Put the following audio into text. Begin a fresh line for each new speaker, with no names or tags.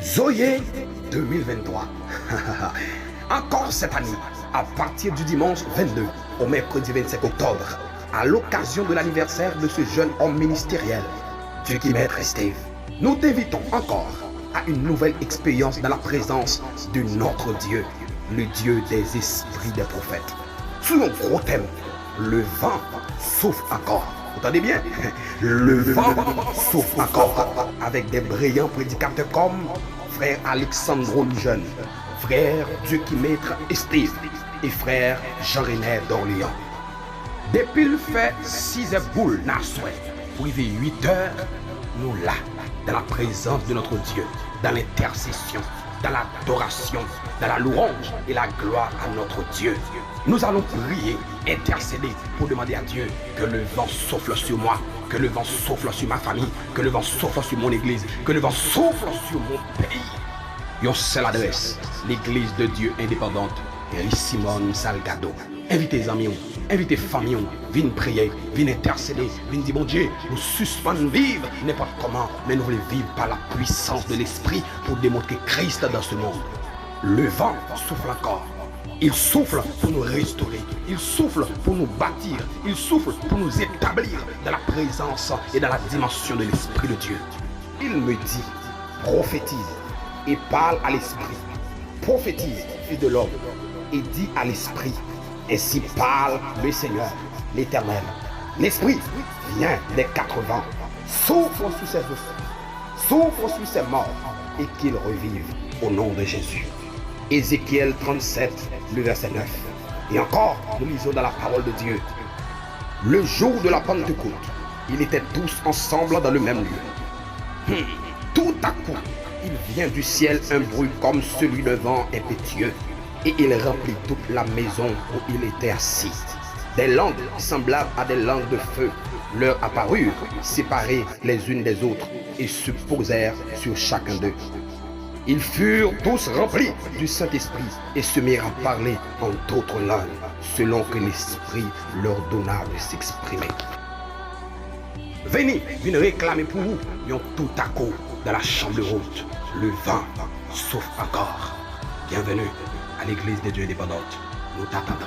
Zoé 2023. Encore cette année, à partir du dimanche 22 au mercredi 25 octobre, à l'occasion de l'anniversaire de ce jeune homme ministériel, Dieu qui m'aide Steve, nous t'invitons encore à une nouvelle expérience dans la présence de notre Dieu, le Dieu des esprits des prophètes. Sous un gros thème, le vent souffle encore. Vous entendez bien? Le vent souffle encore. Avec des brillants prédicateurs comme frère Alexandre Lujeune, frère Dieu qui maître Steve et frère Jean-René d'Orléans. Depuis le fait 6 heures boule Nassoué, pour arriver 8 heures, nous là, dans la présence de notre Dieu, dans l'intercession, dans l'adoration, dans la louange et la gloire à notre Dieu. Nous allons prier, intercéder pour demander à Dieu que le vent souffle sur moi, que le vent souffle sur ma famille, que le vent souffle sur mon église, que le vent souffle sur mon pays. Une seule adresse, l'église de Dieu indépendante, Simone Salgado. Invitez amis, invitez famille, viens prier, viens intercéder, viens dire bon Dieu, nous suspendons vivre n'importe comment, mais nous voulons vivre par la puissance de l'esprit pour démontrer Christ dans ce monde. Le vent souffle encore. Il souffle pour nous restaurer, il souffle pour nous bâtir, il souffle pour nous établir dans la présence et dans la dimension de l'Esprit de Dieu. Il me dit, prophétise et parle à l'Esprit. Prophétise, fils de l'homme, et dis à l'Esprit. Ainsi parle le Seigneur, l'Éternel. L'Esprit vient des 4 vents, souffle sur ses os, souffle sur ses morts, et qu'il revive au nom de Jésus. Ézéchiel 37, le verset 9. Et encore, nous lisons dans la parole de Dieu. Le jour de la Pentecôte, ils étaient tous ensemble dans le même lieu. Tout à coup, il vient du ciel un bruit comme celui de vent impétueux, et il remplit toute la maison où il était assis. Des langues semblables à des langues de feu leur apparurent, séparées les unes des autres, et se posèrent sur chacun d'eux. Ils furent tous remplis du Saint-Esprit et se mirent à parler en d'autres langues, selon que l'Esprit leur donna de s'exprimer. Venez réclamer pour vous, yon tout à coup dans la chambre haute. Le vent souffle encore. Bienvenue à l'église des dieux indépendantes. Nous t'attendons.